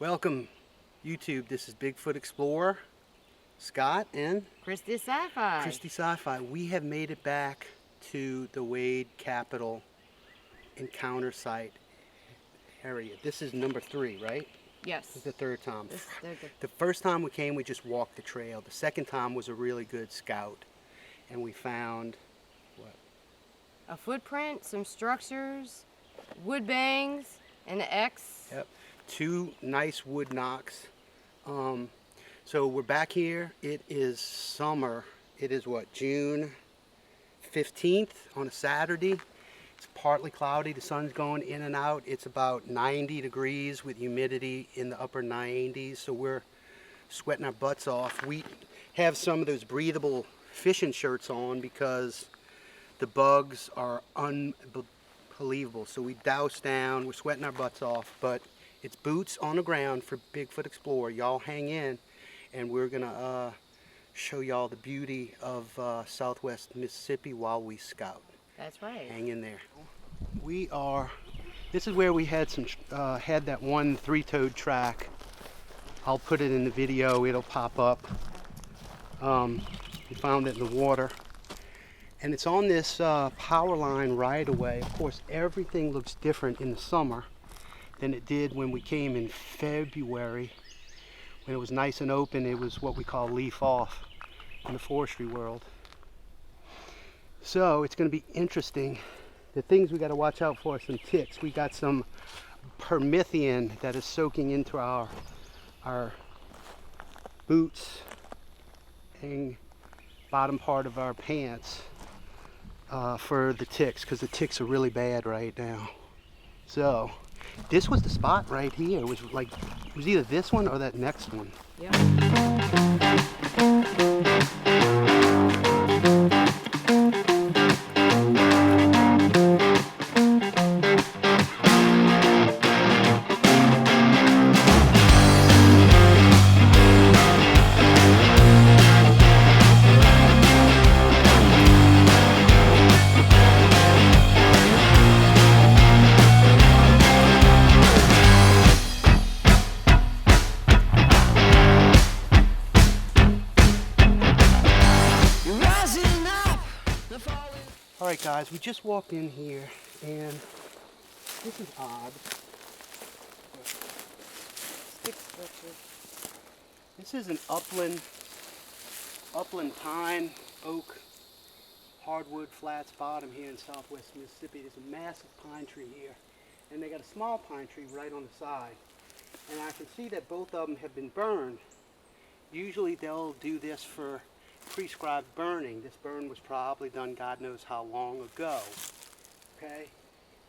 Welcome, YouTube. This is Bigfoot Explorer, Scott and Christy Sci-Fi. Christy Sci-Fi. We have made it back to the Wade Capitol encounter site area. This is number 3, right? Yes. This is the third time. Good. The first time we came, we just walked the trail. The second time was a really good scout, and we found what? A footprint, some structures, wood bangs, and an X. Yep. 2 nice wood knocks. So we're back here. It is summer. It is what, June 15th on a Saturday. It's partly cloudy. The sun's going in and out. It's about 90 degrees with humidity in the upper 90s. So we're sweating our butts off. We have some of those breathable fishing shirts on because the bugs are unbelievable. So we douse down. We're sweating our butts off, but it's boots on the ground for Bigfoot Explorer. Y'all hang in, and we're gonna show y'all the beauty of Southwest Mississippi while we scout. That's right. Hang in there. This is where we had had that one 3-toed track. I'll put it in the video. It'll pop up. We found it in the water, and it's on this power line right away. Of course, everything looks different in the summer than it did when we came in February. When it was nice and open, it was what we call leaf off in the forestry world. So it's going to be interesting. The things we got to watch out for are some ticks. We got some permethrin that is soaking into our boots and bottom part of our pants for the ticks, because the ticks are really bad right now. So this was the spot right here. It was either this one or that next one. Yeah. Alright guys, we just walked in here, and this is odd. Stick structure. This is an upland pine, oak, hardwood flats bottom here in Southwest Mississippi. There's a massive pine tree here, and they got a small pine tree right on the side. And I can see that both of them have been burned. Usually they'll do this for prescribed burning. This burn was probably done God knows how long ago. Okay?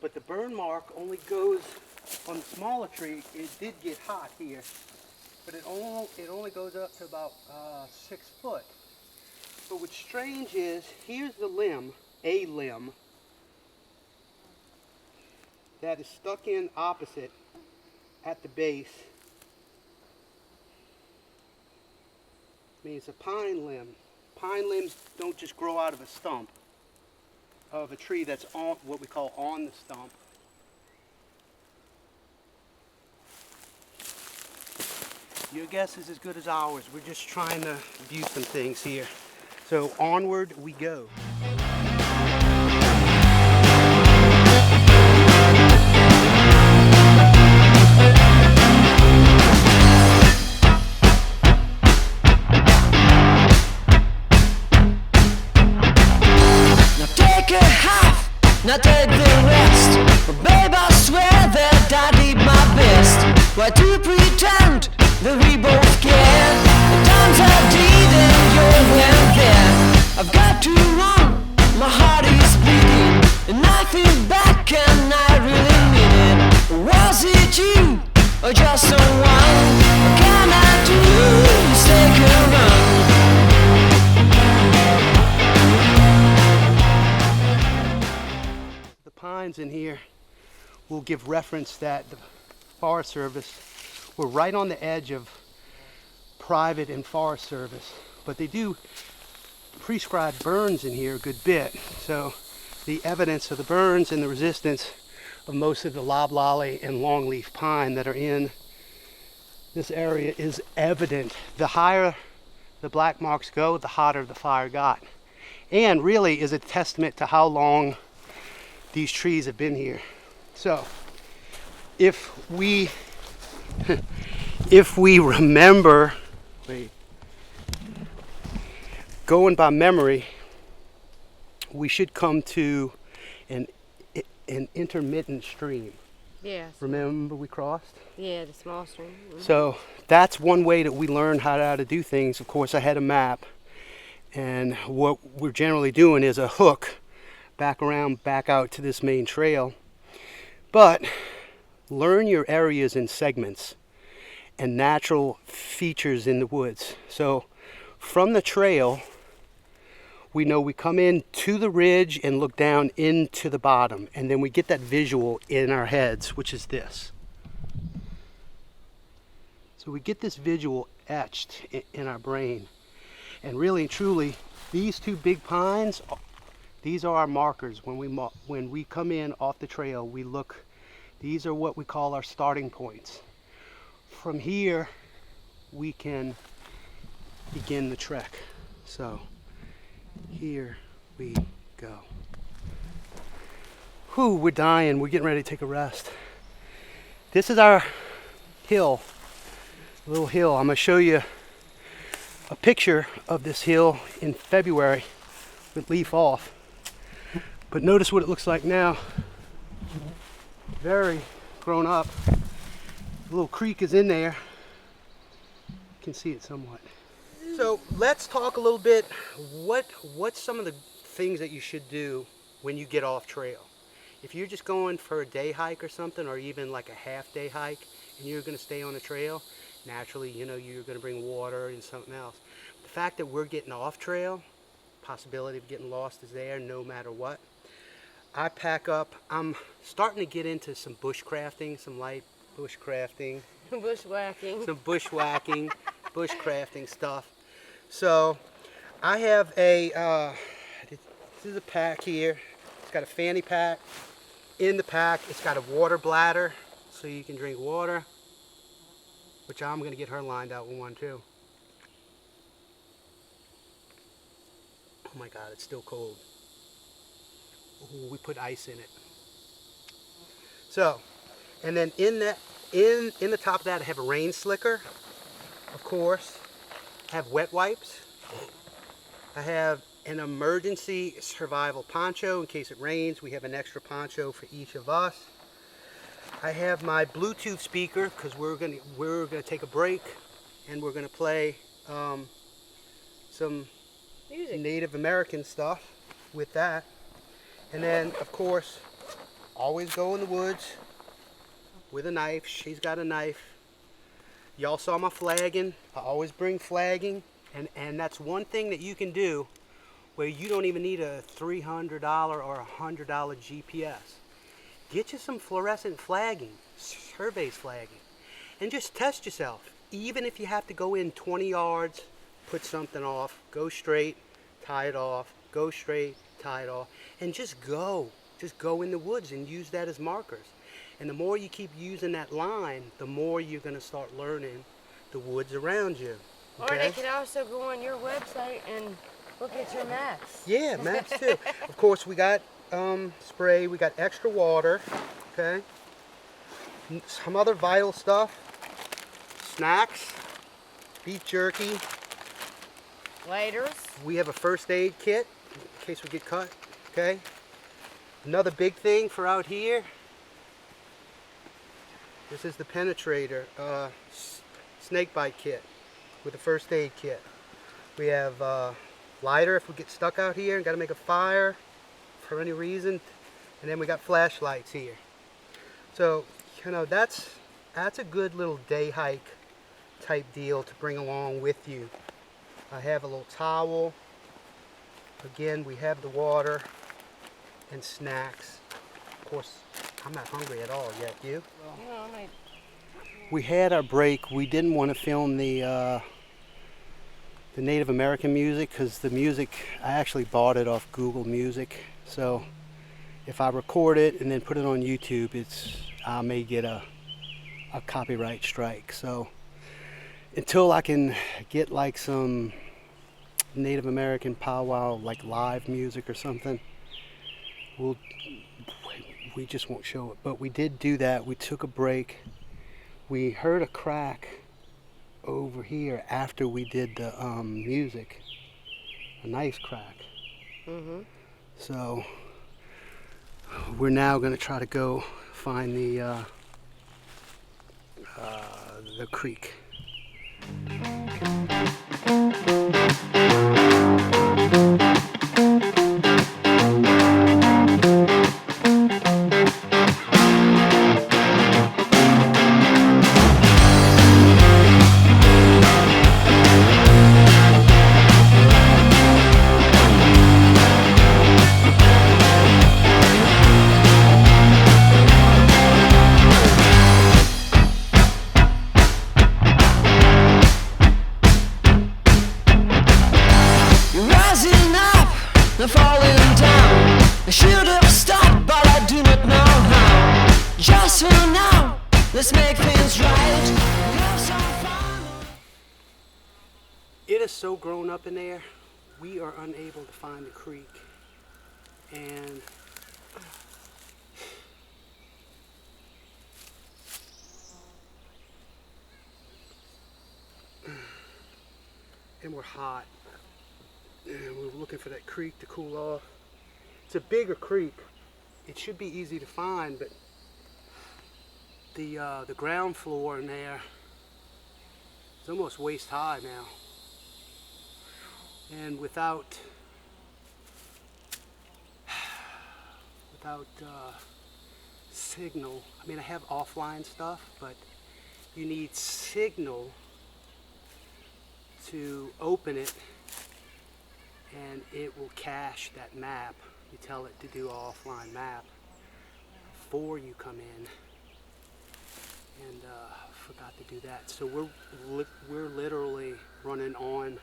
But the burn mark only goes on the smaller tree. It did get hot here, but it only goes up to about 6 foot. But what's strange is, here's the limb, a limb, that is stuck in opposite at the base. I mean, it's a pine limb. Pine limbs don't just grow out of a stump of a tree that's on what we call on the stump. Your guess is as good as ours. We're just trying to view some things here. So onward we go. Now take the rest, but babe, I swear that I did my best. Why to pretend that we both care? The times I did and you weren't there. I've got to run, my heart is bleeding, and I feel back and I really mean it. Was it you, or just someone? What can I do? Let's take a run. Pines in here will give reference that the Forest Service, we're right on the edge of private and Forest Service, but they do prescribe burns in here a good bit. So the evidence of the burns and the resistance of most of the loblolly and longleaf pine that are in this area is evident. The higher the black marks go, the hotter the fire got. And really is a testament to how long these trees have been here. So if we remember, going by memory, we should come to an intermittent stream. Yes. Remember we crossed? Yeah, the small stream. So that's one way that we learn how to do things. Of course, I had a map, and what we're generally doing is a hook back around, back out to this main trail. But learn your areas in segments and natural features in the woods. So from the trail, we know we come in to the ridge and look down into the bottom, and then we get that visual in our heads, which is this. So we get this visual etched in our brain. And really and truly, these two big pines, these are our markers. When we come in off the trail, we look, these are what we call our starting points. From here, we can begin the trek. So here we go. Whew, we're dying. We're getting ready to take a rest. This is our hill, little hill. I'm going to show you a picture of this hill in February with leaf off. But notice what it looks like now. Very grown up. A little creek is in there. You can see it somewhat. So let's talk a little bit, what's some of the things that you should do when you get off trail? If you're just going for a day hike or something, or even like a half day hike, and you're going to stay on the trail, naturally, you know, you're going to bring water and something else. The fact that we're getting off trail, possibility of getting lost is there no matter what. I pack up, I'm starting to get into some bushcrafting, some light bushcrafting. Bushwhacking. Some bushwhacking, bushcrafting stuff. So I have a, this is a pack here. It's got a fanny pack. In the pack, it's got a water bladder so you can drink water, which I'm going to get her lined out with one too. Oh my God, it's still cold. Ooh, we put ice in it. So, and then in the top of that, I have a rain slicker, of course. I have wet wipes. I have an emergency survival poncho in case it rains. We have an extra poncho for each of us. I have my Bluetooth speaker because we're gonna take a break and we're gonna play some Music. Native American stuff with that. And then, of course, always go in the woods with a knife. She's got a knife. Y'all saw my flagging. I always bring flagging. And that's one thing that you can do where you don't even need a $300 or $100 GPS. Get you some fluorescent flagging, surveys flagging, and just test yourself. Even if you have to go in 20 yards, put something off, go straight, tie it off, go straight, tie it off, and just go in the woods and use that as markers. And the more you keep using that line, the more you're going to start learning the woods around you. Okay? Or they could also go on your website and look at your maps. Yeah, maps too. Of course, we got spray, we got extra water, okay? Some other vital stuff, snacks, beef jerky. Lighters. We have a first aid kit in case we get cut, okay? Another big thing for out here, this is the penetrator snake bite kit with a first aid kit. We have lighter if we get stuck out here and got to make a fire for any reason, and then we got flashlights here. So, you know, that's a good little day hike type deal to bring along with you. I have a little towel. Again, we have the water and snacks. Of course, I'm not hungry at all yet. You? We had our break. We didn't want to film the Native American music because the music, I actually bought it off Google Music. So if I record it and then put it on YouTube, I may get a copyright strike. So until I can get like some Native American powwow, like live music or something, we just won't show it. But we did do that. We took a break. We heard a crack over here after we did the music, a nice crack. So we're now going to try to go find the creek. It is so grown up in there, we are unable to find the creek. And we're hot. And we're looking for that creek to cool off. It's a bigger creek. It should be easy to find, but the ground floor in there is almost waist high now. And without signal, I mean, I have offline stuff, but you need signal to open it, and it will cache that map. You tell it to do an offline map before you come in, and forgot to do that. So we're literally running on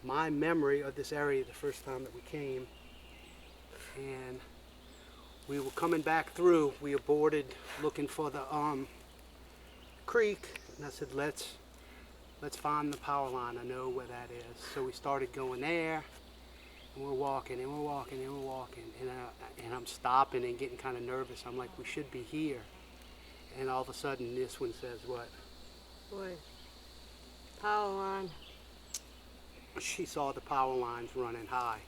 my memory of this area the first time that we came, and we were coming back through. We aborted looking for the creek, and I said, let's find the power line. I know where that is. So we started going there, and we're walking and we're walking and we're walking, and I'm stopping and getting kind of nervous. I'm like, we should be here, and all of a sudden this one says what? What? Power line. She saw the power lines running high.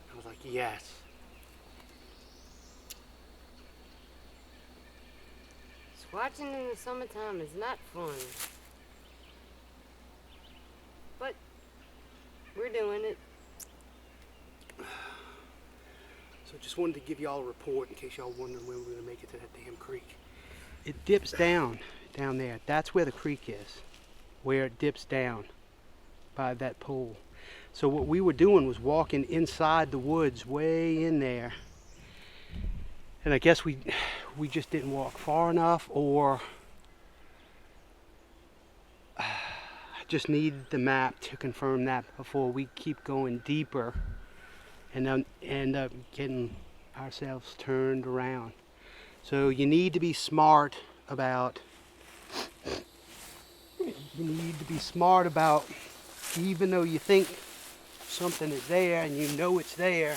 I was like, yes. Watching in the summertime is not fun. But we're doing it. So just wanted to give y'all a report in case y'all wondering when we're going to make it to that damn creek. It dips down there. That's where the creek is, where it dips down by that pole. So what we were doing was walking inside the woods way in there. And I guess we just didn't walk far enough, or I just need the map to confirm that before we keep going deeper and then end up getting ourselves turned around. So you need to be smart about even though you think something is there and you know it's there,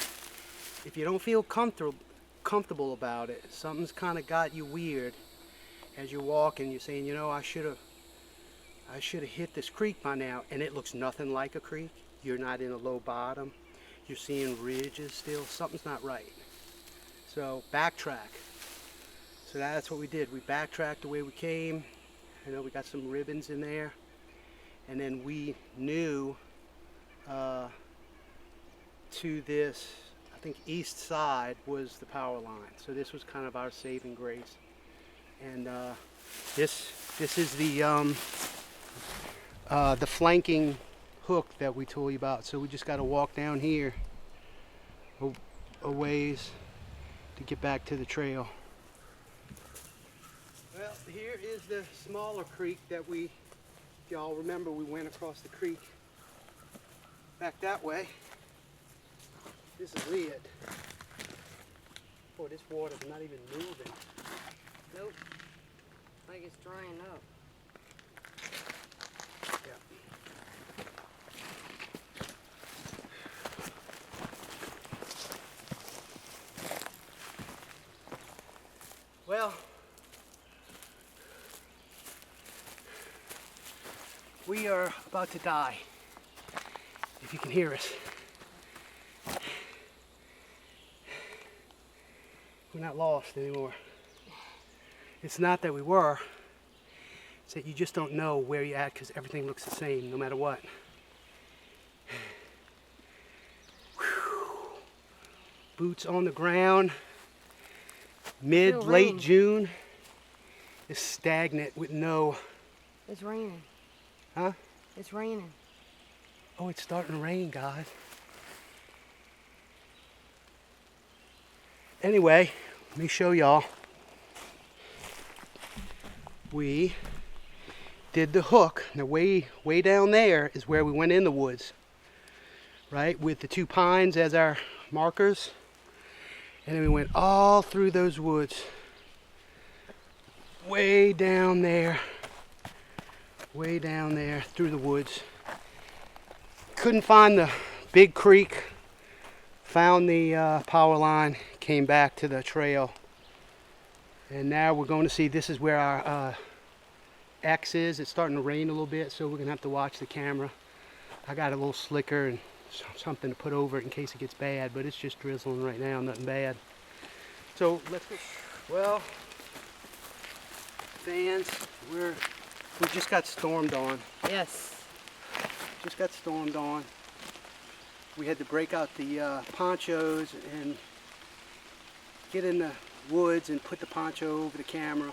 if you don't feel comfortable about it, something's kind of got you weird as you're walking. You're saying, you know, I should have hit this creek by now, and it looks nothing like a creek. You're not in a low bottom. You're seeing ridges still. Something's not right. So backtrack. So that's what we did. We backtracked the way we came. You know, we got some ribbons in there, and then we knew to this, I think east side was the power line. So this was kind of our saving grace. And this is the flanking hook that we told you about. So we just got to walk down here a ways to get back to the trail. Well, here is the smaller creek that if y'all remember, we went across the creek back that way. This is it. Boy, this water's not even moving. Nope. Like it's drying up. Well, we are about to die, if you can hear us. We're not lost anymore. It's not that we were, it's that you just don't know where you're at because everything looks the same no matter what. Whew. Boots on the ground, late June, is stagnant with no... It's raining. Huh? It's raining. Oh, it's starting to rain, guys. Anyway, let me show y'all. We did the hook. Now way down there is where we went in the woods, right? With the 2 pines as our markers. And then we went all through those woods. Way down there through the woods. Couldn't find the big creek. Found the power line, came back to the trail. And now we're going to see, this is where our X is. It's starting to rain a little bit, so we're gonna have to watch the camera. I got a little slicker and something to put over it in case it gets bad, but it's just drizzling right now, nothing bad. So let's go. Well, fans, we just got stormed on. Yes. Just got stormed on. We had to break out the ponchos and get in the woods and put the poncho over the camera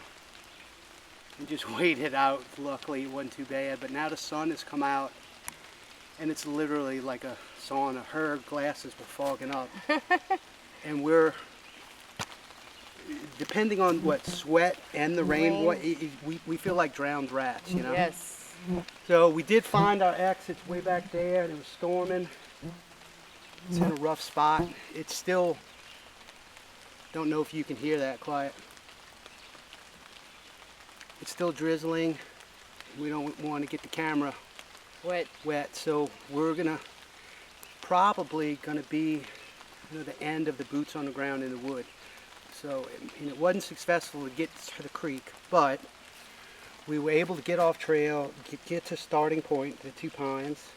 and just wait it out. Luckily it wasn't too bad, but now the sun has come out and it's literally like a sauna. Her glasses were fogging up and we're, depending on what, sweat and the rain. We feel like drowned rats, you know. Yes. So we did find our X. It's way back there and it was storming. It's in a rough spot. It's still, don't know if you can hear that quiet. It's still drizzling. We don't want to get the camera wet, so we're probably gonna be the end of the boots on the ground in the wood. So it wasn't successful to get to the creek, but we were able to get off trail, get to starting point, the 2 pines.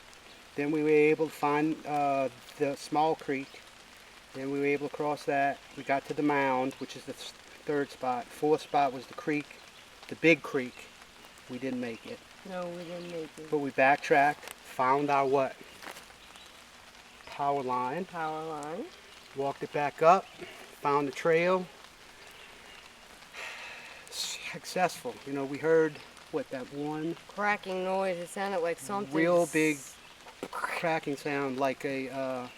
Then we were able to find the small creek. Then we were able to cross that. We got to the mound, which is the 3rd spot. 4th spot was the creek, the big creek. We didn't make it. No, we didn't make it. But we backtracked, found our what? Power line. Power line. Walked it back up, found the trail. Successful. You know, we heard, what, that one? Cracking noise. It sounded like something. Real big cracking sound, like a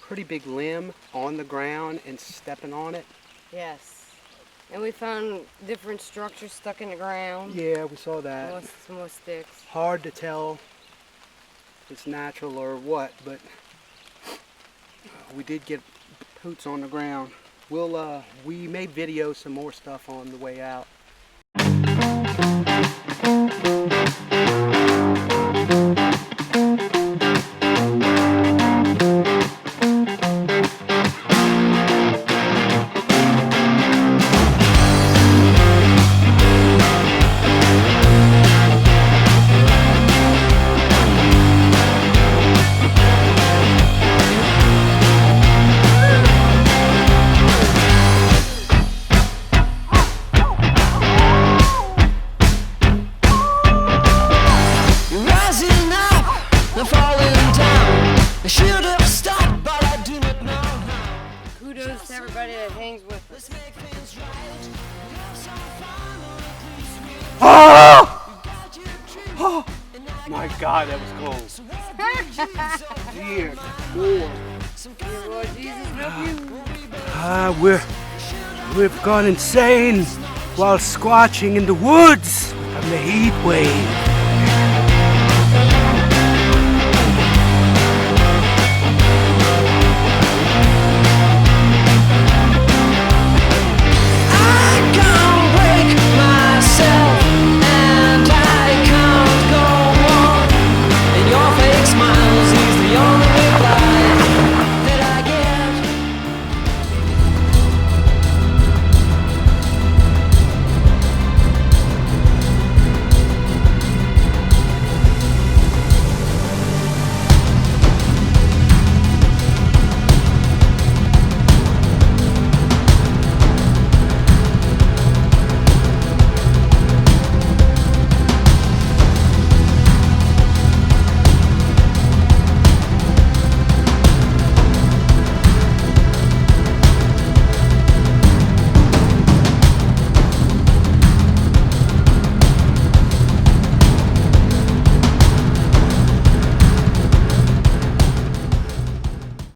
pretty big limb on the ground and stepping on it. Yes. And we found different structures stuck in the ground. Yeah, we saw that. Some more sticks. Hard to tell if it's natural or what, but we did get boots on the ground. We may video some more stuff on the way out. Kudos to everybody that hangs with us. Oh! Oh! My God, that was cold. Dear Lord. Dear Lord Jesus, help you. We've gone insane while squatching in the woods from the heat wave.